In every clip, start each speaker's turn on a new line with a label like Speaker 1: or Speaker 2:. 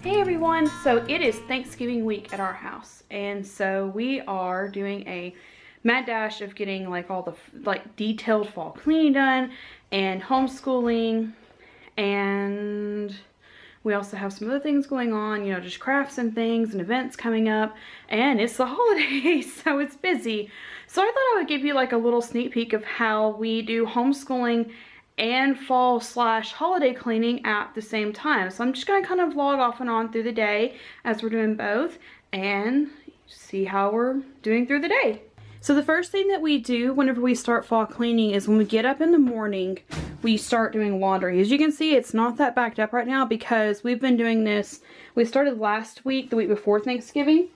Speaker 1: Hey everyone, so it is Thanksgiving week at our house, and so we are doing a mad dash of getting like all the detailed fall cleaning done and homeschooling, and we also have some other things going on, you know, just crafts and things and events coming up, and it's the holidays, so it's busy. So I thought I would give you like a little sneak peek of how we do homeschooling and fall/holiday cleaning at the same time. So I'm just gonna kind of vlog off and on through the day as we're doing both and see how we're doing through the day. So the first thing that we do whenever we start fall cleaning is when we get up in the morning, we start doing laundry. As you can see, it's not that backed up right now because we've been doing this. We started last week, the week before Thanksgiving,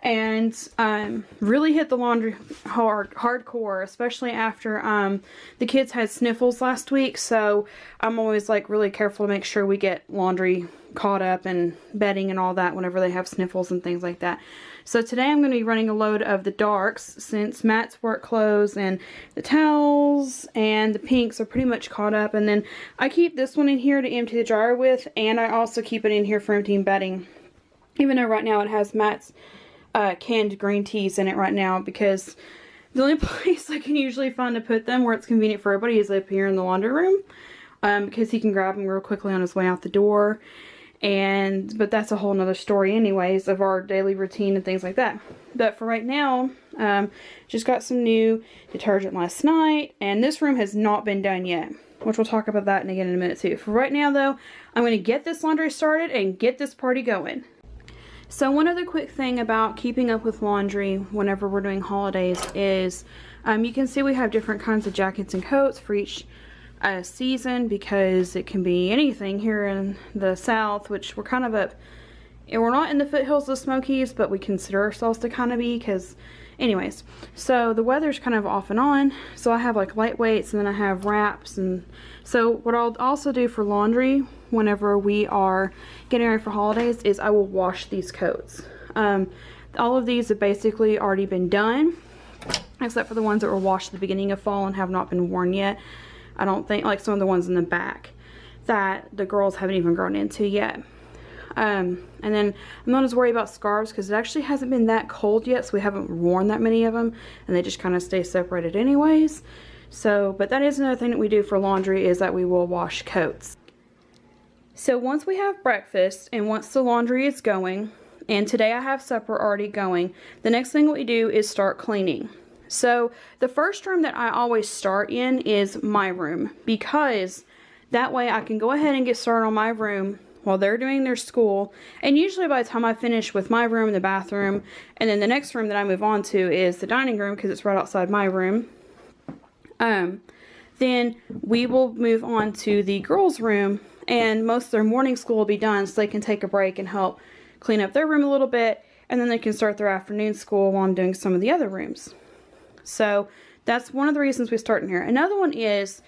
Speaker 1: and really hit the laundry hardcore, especially after the kids had sniffles last week. So I'm always like really careful to make sure we get laundry caught up and bedding and all that whenever they have sniffles and things like that. So today I'm going to be running a load of the darks since Matt's work clothes and the towels and the pinks are pretty much caught up. And then I keep this one in here to empty the dryer with, and I also keep it in here for emptying bedding, even though right now it has Matt's canned green teas in it right now, because the only place I can usually find to put them where it's convenient for everybody is up here in the laundry room, because he can grab them real quickly on his way out the door. But that's a whole nother story anyways of our daily routine and things like that. But for right now, just got some new detergent last night, and this room has not been done yet, which we'll talk about that again in a minute too. For right now though, I'm going to get this laundry started and get this party going. So one other quick thing about keeping up with laundry whenever we're doing holidays is you can see we have different kinds of jackets and coats for each season, because it can be anything here in the South, which we're kind of up, and we're not in the foothills of the Smokies, but we consider ourselves to kind of be, because anyways, so the weather's kind of off and on. So I have like lightweights, and then I have wraps. And so what I'll also do for laundry whenever we are getting ready for holidays is I will wash these coats. All of these have basically already been done, except for the ones that were washed at the beginning of fall and have not been worn yet. I don't think, like some of the ones in the back that the girls haven't even grown into yet. And then I'm not as worried about scarves because it actually hasn't been that cold yet, so we haven't worn that many of them, and they just kind of stay separated anyways. So, but that is another thing that we do for laundry, is that we will wash coats. So once we have breakfast and once the laundry is going, and today I have supper already going, the next thing we do is start cleaning. So the first room that I always start in is my room, because that way I can go ahead and get started on my room while they're doing their school. And usually by the time I finish with my room and the bathroom, and then the next room that I move on to is the dining room, because it's right outside my room, then we will move on to the girls' room, and most of their morning school will be done, so they can take a break and help clean up their room a little bit, and then they can start their afternoon school while I'm doing some of the other rooms. So that's one of the reasons we start in here. Another one is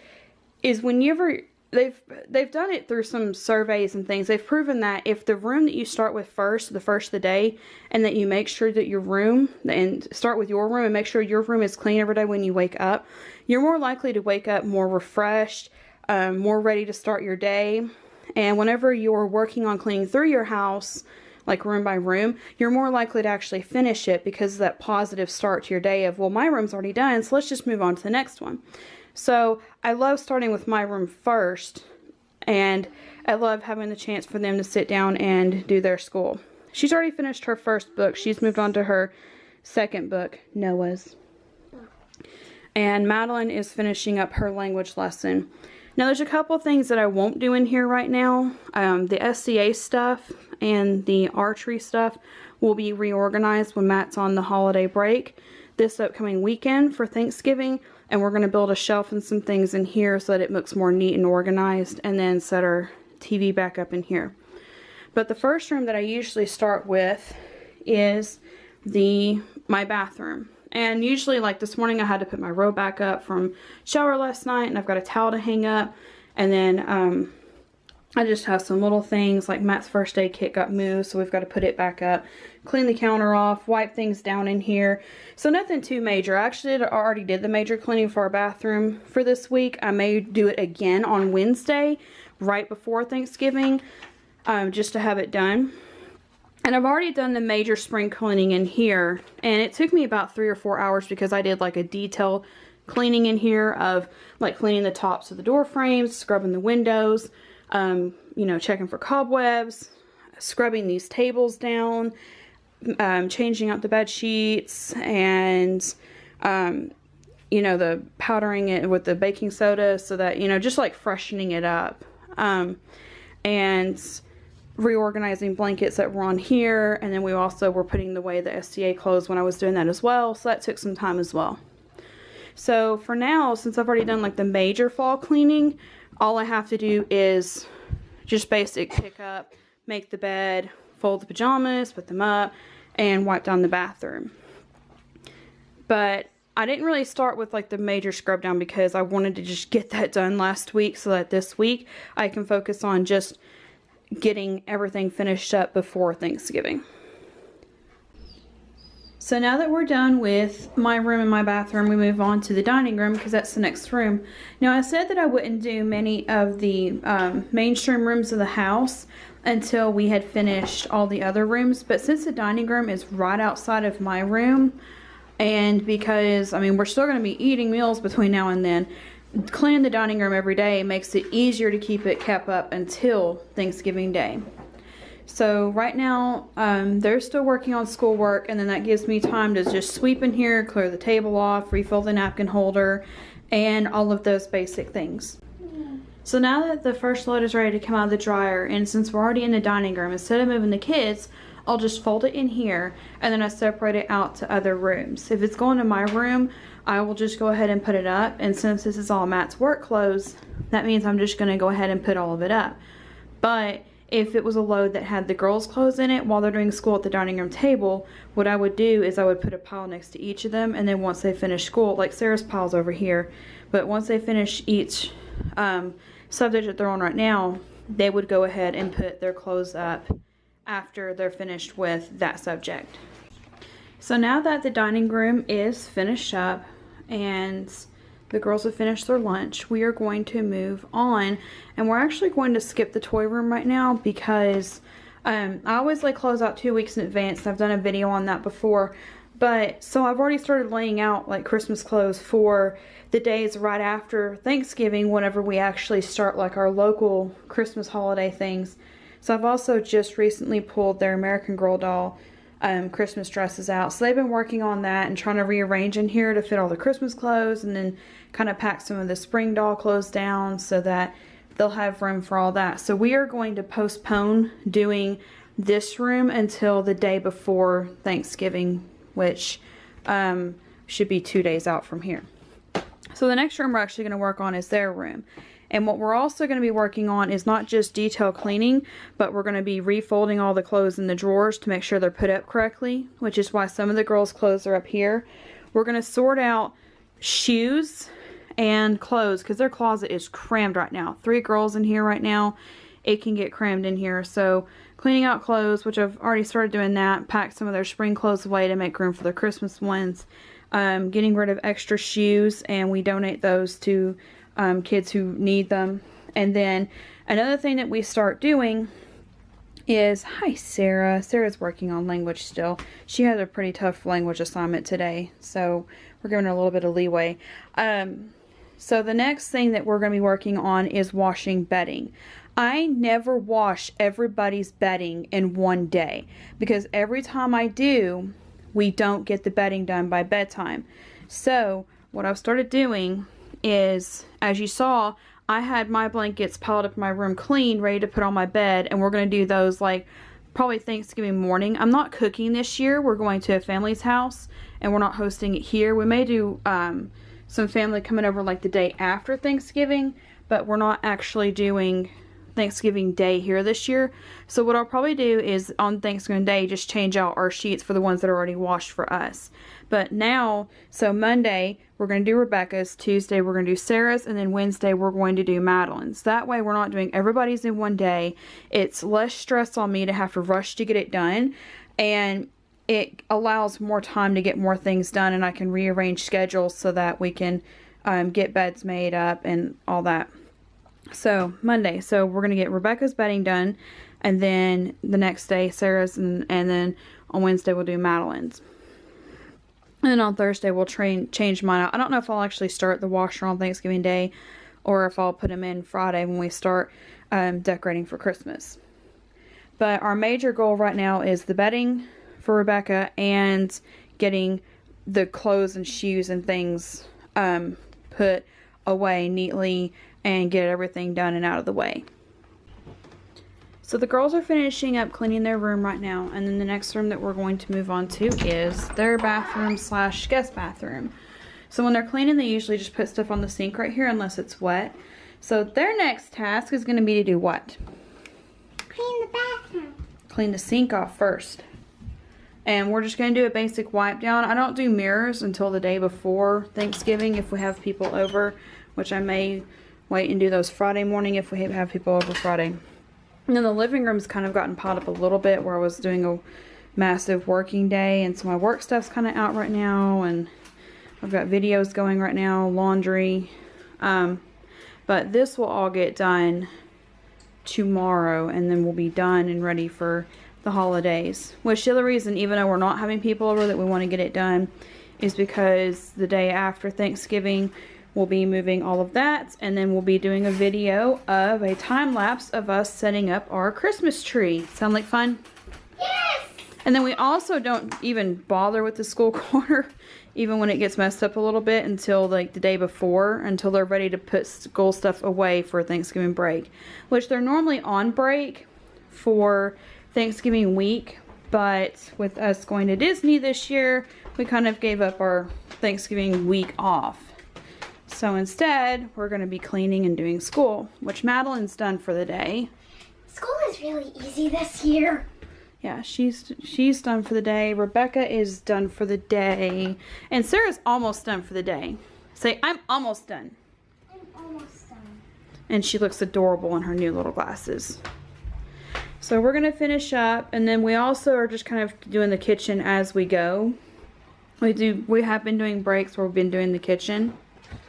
Speaker 1: whenever they've done it through some surveys and things, they've proven that if the room that you start with first, the first of the day, and that you make sure that your room, and start with your room and make sure your room is clean every day when you wake up, you're more likely to wake up more refreshed, more ready to start your day. And whenever you're working on cleaning through your house, like room by room, you're more likely to actually finish it because of that positive start to your day of, well, my room's already done, so let's just move on to the next one. So I love starting with my room first, and I love having the chance for them to sit down and do their school. She's already finished her first book. She's moved on to her second book, Noah's. And Madeline is finishing up her language lesson. Now there's a couple things that I won't do in here right now. The SCA stuff and the archery stuff will be reorganized when Matt's on the holiday break this upcoming weekend for Thanksgiving, and we're going to build a shelf and some things in here so that it looks more neat and organized, and then set our TV back up in here. But the first room that I usually start with is my bathroom. And usually, like this morning, I had to put my robe back up from shower last night, and I've got a towel to hang up. And then I just have some little things, like Matt's first aid kit got moved, so we've got to put it back up, clean the counter off, wipe things down in here. So nothing too major. I actually already did the major cleaning for our bathroom for this week. I may do it again on Wednesday, right before Thanksgiving. just to have it done. And I've already done the major spring cleaning in here, and it took me about 3 or 4 hours because I did like a detail cleaning in here of like cleaning the tops of the door frames, scrubbing the windows, you know, checking for cobwebs, scrubbing these tables down, changing out the bed sheets, and you know, the powdering it with the baking soda so that, you know, just like freshening it up, and reorganizing blankets that were on here. And then we also were putting away the SCA clothes when I was doing that as well, so that took some time as well. So for now, since I've already done like the major fall cleaning, all I have to do is just basic pick up, make the bed, fold the pajamas, put them up, and wipe down the bathroom. But I didn't really start with like the major scrub down because I wanted to just get that done last week so that this week I can focus on just getting everything finished up before Thanksgiving. So now that we're done with my room and my bathroom, we move on to the dining room because that's the next room. Now I said that I wouldn't do many of the mainstream rooms of the house until we had finished all the other rooms, but since the dining room is right outside of my room, and because, I mean, we're still going to be eating meals between now and then, cleaning the dining room every day makes it easier to keep it kept up until Thanksgiving Day. So right now, they're still working on schoolwork, and then that gives me time to just sweep in here, clear the table off, refill the napkin holder, and all of those basic things. So now that the first load is ready to come out of the dryer, and since we're already in the dining room, instead of moving the kids, I'll just fold it in here, and then I separate it out to other rooms. If it's going to my room, I will just go ahead and put it up, and since this is all Matt's work clothes, that means I'm just going to go ahead and put all of it up. But if it was a load that had the girls' clothes in it while they're doing school at the dining room table, what I would do is I would put a pile next to each of them, and then once they finish school, like Sarah's pile's over here, but once they finish each subject that they're on right now, they would go ahead and put their clothes up after they're finished with that subject. So now that the dining room is finished up and the girls have finished their lunch, we are going to move on, and we're actually going to skip the toy room right now because I always lay clothes out 2 weeks in advance, and I've done a video on that before. But so I've already started laying out like Christmas clothes for the days right after Thanksgiving, whenever we actually start like our local Christmas holiday things. So I've also just recently pulled their American Girl doll Christmas dresses out. So they've been working on that and trying to rearrange in here to fit all the Christmas clothes, and then kind of pack some of the spring doll clothes down so that they'll have room for all that. So we are going to postpone doing this room until the day before Thanksgiving, which should be 2 days out from here. So the next room we're actually going to work on is their room. And what we're also going to be working on is not just detail cleaning, but we're going to be refolding all the clothes in the drawers to make sure they're put up correctly, which is why some of the girls' clothes are up here. We're going to sort out shoes and clothes because their closet is crammed right now. 3 girls in here right now. It can get crammed in here. So cleaning out clothes, which I've already started doing that, pack some of their spring clothes away to make room for their Christmas ones. Getting rid of extra shoes, and we donate those to kids who need them. And then another thing that we start doing is, hi Sarah. Sarah's working on language still. She has a pretty tough language assignment today, so we're giving her a little bit of leeway. So the next thing that we're going to be working on is washing bedding. I never wash everybody's bedding in one day because every time I do, we don't get the bedding done by bedtime. So what I've started doing is, as you saw, I had my blankets piled up in my room clean, ready to put on my bed, and we're going to do those like probably Thanksgiving morning. I'm not cooking this year. We're going to a family's house, and we're not hosting it here. We may do some family coming over like the day after Thanksgiving, but we're not actually doing Thanksgiving Day here this year. So what I'll probably do is on Thanksgiving Day just change out our sheets for the ones that are already washed for us. But now, so Monday we're going to do Rebecca's, Tuesday we're going to do Sarah's, and then Wednesday we're going to do Madeline's. That way we're not doing everybody's in one day. It's less stress on me to have to rush to get it done, and it allows more time to get more things done, and I can rearrange schedules so that we can get beds made up and all that. So Monday, so we're going to get Rebecca's bedding done. And then the next day Sarah's, and then on Wednesday we'll do Madeline's. And then on Thursday we'll change mine out. I don't know if I'll actually start the washer on Thanksgiving Day or if I'll put them in Friday when we start decorating for Christmas. But our major goal right now is the bedding for Rebecca and getting the clothes and shoes and things put away neatly and get everything done and out of the way. So the girls are finishing up cleaning their room right now, and then the next room that we're going to move on to is their bathroom slash guest bathroom. So when they're cleaning, they usually just put stuff on the sink right here unless it's wet. So their next task is going to be to do what?
Speaker 2: Clean the bathroom.
Speaker 1: Clean the sink off first. And we're just going to do a basic wipe down. I don't do mirrors until the day before Thanksgiving if we have people over, which I may wait and do those Friday morning if we have people over Friday. And then the living room's kind of gotten piled up a little bit where I was doing a massive working day, and so my work stuff's kind of out right now, and I've got videos going right now, laundry. But this will all get done tomorrow, and then we'll be done and ready for the holidays. Which the other reason, even though we're not having people over, that we want to get it done is because the day after Thanksgiving we'll be moving all of that, and then we'll be doing a video of a time lapse of us setting up our Christmas tree. Sound like fun?
Speaker 2: Yes!
Speaker 1: And then we also don't even bother with the school corner even when it gets messed up a little bit until like the day before, until they're ready to put school stuff away for Thanksgiving break, which they're normally on break for Thanksgiving week, but with us going to Disney this year, we kind of gave up our Thanksgiving week off. So instead, we're going to be cleaning and doing school, which Madeline's done for the day.
Speaker 2: School is really easy this year.
Speaker 1: Yeah, she's done for the day. Rebecca is done for the day. And Sarah's almost done for the day. Say, I'm almost done.
Speaker 2: I'm almost done.
Speaker 1: And she looks adorable in her new little glasses. So we're going to finish up, and then we also are just kind of doing the kitchen as we go. We have been doing breaks where we've been doing the kitchen.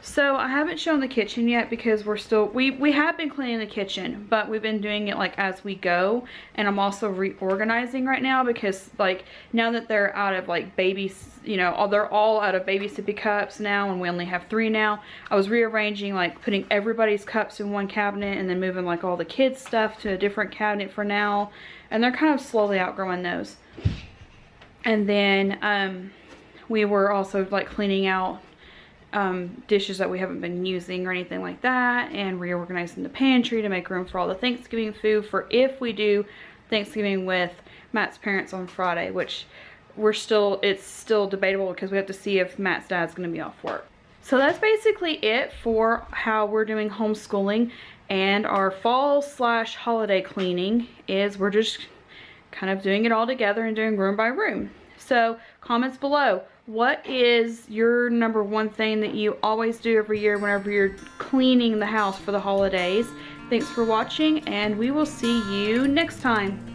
Speaker 1: So I haven't shown the kitchen yet because we're still, we have been cleaning the kitchen, but we've been doing it like as we go. And I'm also reorganizing right now because like now that they're out of like babies, you know, they're all out of baby sippy cups now, and we only have 3 now. I was rearranging, like putting everybody's cups in one cabinet and then moving like all the kids stuff to a different cabinet for now. And they're kind of slowly outgrowing those. And then we were also like cleaning out dishes that we haven't been using or anything like that, and reorganizing the pantry to make room for all the Thanksgiving food for if we do Thanksgiving with Matt's parents on Friday, which it's still debatable because we have to see if Matt's dad's going to be off work. So that's basically it for how we're doing homeschooling, and our fall slash holiday cleaning is we're just kind of doing it all together and doing room by room. So comments below. What is your #1 thing that you always do every year whenever you're cleaning the house for the holidays? Thanks for watching, and we will see you next time.